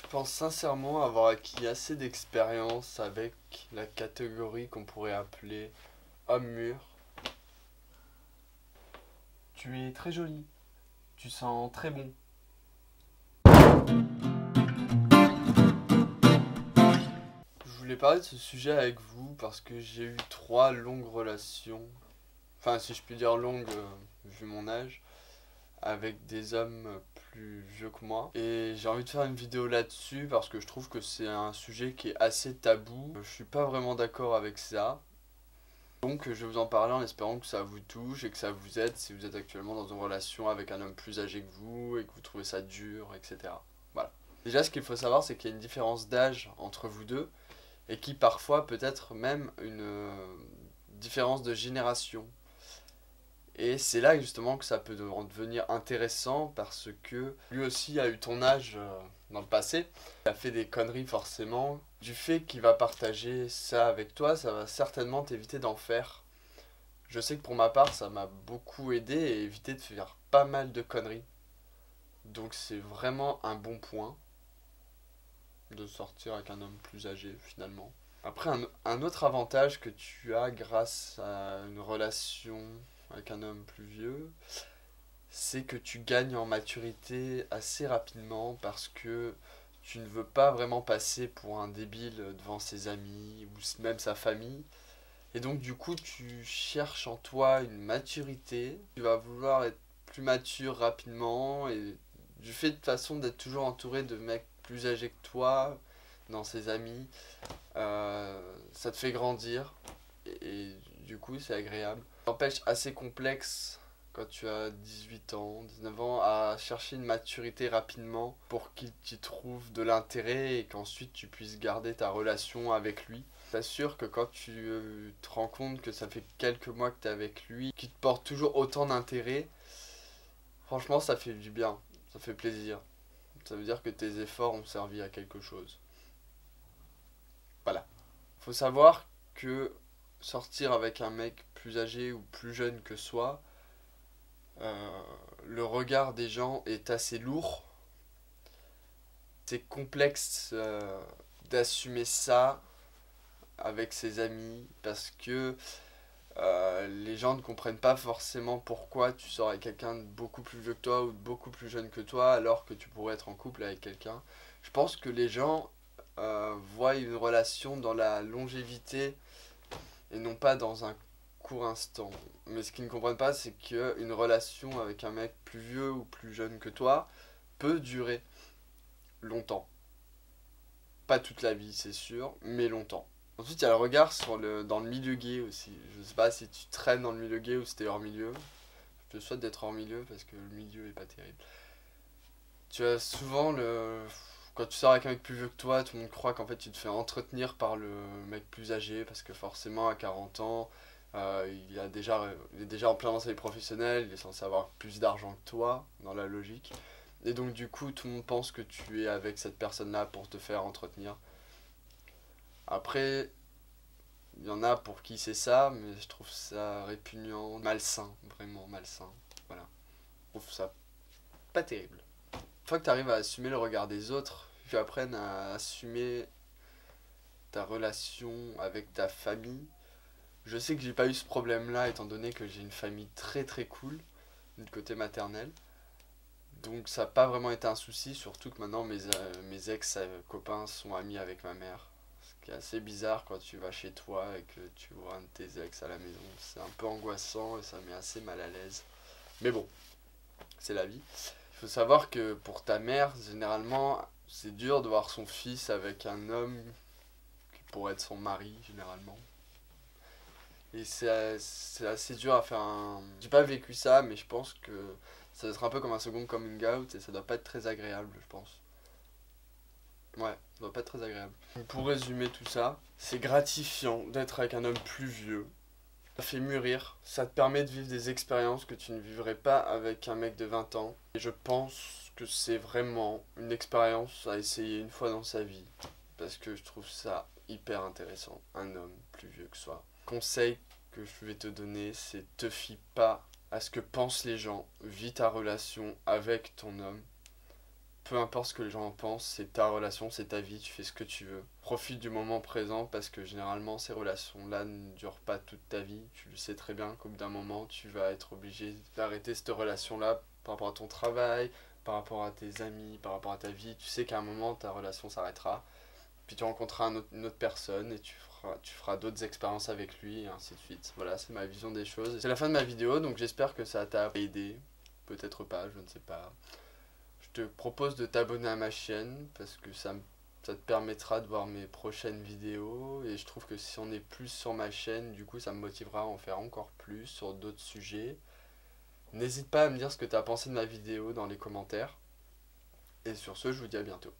Je pense sincèrement avoir acquis assez d'expérience avec la catégorie qu'on pourrait appeler homme mûr. Tu es très jolie, tu sens très bon. Je voulais parler de ce sujet avec vous parce que j'ai eu 3 longues relations, enfin si je puis dire longues vu mon âge, avec des hommes plus vieux que moi. Et j'ai envie de faire une vidéo là-dessus parce que je trouve que c'est un sujet qui est assez tabou. Je suis pas vraiment d'accord avec ça. Donc je vais vous en parler en espérant que ça vous touche et que ça vous aide si vous êtes actuellement dans une relation avec un homme plus âgé que vous et que vous trouvez ça dur, etc. Voilà. Déjà, ce qu'il faut savoir, c'est qu'il y a une différence d'âge entre vous deux et qui parfois peut être même une différence de génération. Et c'est là justement que ça peut devenir intéressant parce que lui aussi a eu ton âge dans le passé. Il a fait des conneries forcément. Du fait qu'il va partager ça avec toi, ça va certainement t'éviter d'en faire. Je sais que pour ma part, ça m'a beaucoup aidé et évité de faire pas mal de conneries. Donc c'est vraiment un bon point de sortir avec un homme plus âgé finalement. Après, un autre avantage que tu as grâce à une relation avec un homme plus vieux, c'est que tu gagnes en maturité assez rapidement parce que tu ne veux pas vraiment passer pour un débile devant ses amis ou même sa famille. Et donc du coup tu cherches en toi une maturité, tu vas vouloir être plus mature rapidement et du fait de toute façon d'être toujours entouré de mecs plus âgés que toi dans ses amis, ça te fait grandir et du coup c'est agréable. Ça n'empêche assez complexe quand tu as 18 ans, 19 ans, à chercher une maturité rapidement pour qu'il t'y trouve de l'intérêt et qu'ensuite tu puisses garder ta relation avec lui. T'assures que quand tu te rends compte que ça fait quelques mois que tu es avec lui, qu'il te porte toujours autant d'intérêt, franchement ça fait du bien, ça fait plaisir. Ça veut dire que tes efforts ont servi à quelque chose. Voilà. Faut savoir que sortir avec un mec plus âgé ou plus jeune que soi, le regard des gens est assez lourd. C'est complexe d'assumer ça avec ses amis parce que les gens ne comprennent pas forcément pourquoi tu sors avec quelqu'un de beaucoup plus vieux que toi ou de beaucoup plus jeune que toi alors que tu pourrais être en couple avec quelqu'un. Je pense que les gens voient une relation dans la longévité et non pas dans un court instant. Mais ce qu'ils ne comprennent pas, c'est qu'une relation avec un mec plus vieux ou plus jeune que toi peut durer longtemps. Pas toute la vie, c'est sûr, mais longtemps. Ensuite, il y a le regard dans le milieu gay aussi. Je sais pas si tu traînes dans le milieu gay ou si t'es hors milieu. Je te souhaite d'être hors milieu parce que le milieu est pas terrible. Tu as souvent le. Quand tu sors avec un mec plus vieux que toi, tout le monde croit qu'en fait tu te fais entretenir par le mec plus âgé parce que forcément à 40 ans, il est déjà en plein dans sa vie professionnelle, il est censé avoir plus d'argent que toi, dans la logique. Et donc du coup, tout le monde pense que tu es avec cette personne-là pour te faire entretenir. Après, il y en a pour qui c'est ça, mais je trouve ça répugnant, malsain, vraiment malsain. Voilà. Je trouve ça pas terrible. Une fois que tu arrives à assumer le regard des autres, tu apprennes à assumer ta relation avec ta famille. Je sais que j'ai pas eu ce problème-là étant donné que j'ai une famille très très cool du côté maternel. Donc ça n'a pas vraiment été un souci, surtout que maintenant mes ex-copains sont amis avec ma mère. Ce qui est assez bizarre quand tu vas chez toi et que tu vois un de tes ex à la maison. C'est un peu angoissant et ça met assez mal à l'aise. Mais bon, c'est la vie. Il faut savoir que pour ta mère, généralement, c'est dur de voir son fils avec un homme qui pourrait être son mari, généralement. Et c'est assez dur à faire un. J'ai pas vécu ça, mais je pense que ça doit être un peu comme un second coming out et ça doit pas être très agréable, je pense. Ouais, ça doit pas être très agréable. Pour résumer tout ça, c'est gratifiant d'être avec un homme plus vieux. Ça fait mûrir, ça te permet de vivre des expériences que tu ne vivrais pas avec un mec de 20 ans. Et je pense que c'est vraiment une expérience à essayer une fois dans sa vie. Parce que je trouve ça hyper intéressant, un homme plus vieux que soi. Conseil que je vais te donner, c'est te fie pas à ce que pensent les gens. Vis ta relation avec ton homme. peu importe ce que les gens en pensent, c'est ta relation, c'est ta vie, tu fais ce que tu veux. Profite du moment présent parce que généralement ces relations-là ne durent pas toute ta vie. Tu le sais très bien qu'au bout d'un moment, tu vas être obligé d'arrêter cette relation-là par rapport à ton travail, par rapport à tes amis, par rapport à ta vie. Tu sais qu'à un moment, ta relation s'arrêtera. Puis tu rencontreras une autre personne et tu feras d'autres expériences avec lui et ainsi de suite. Voilà, c'est ma vision des choses. C'est la fin de ma vidéo, donc j'espère que ça t'a aidé. Peut-être pas, je ne sais pas. Je te propose de t'abonner à ma chaîne parce que ça te permettra de voir mes prochaines vidéos et je trouve que si on est plus sur ma chaîne, du coup ça me motivera à en faire encore plus sur d'autres sujets. N'hésite pas à me dire ce que tu as pensé de ma vidéo dans les commentaires. Et sur ce, je vous dis à bientôt.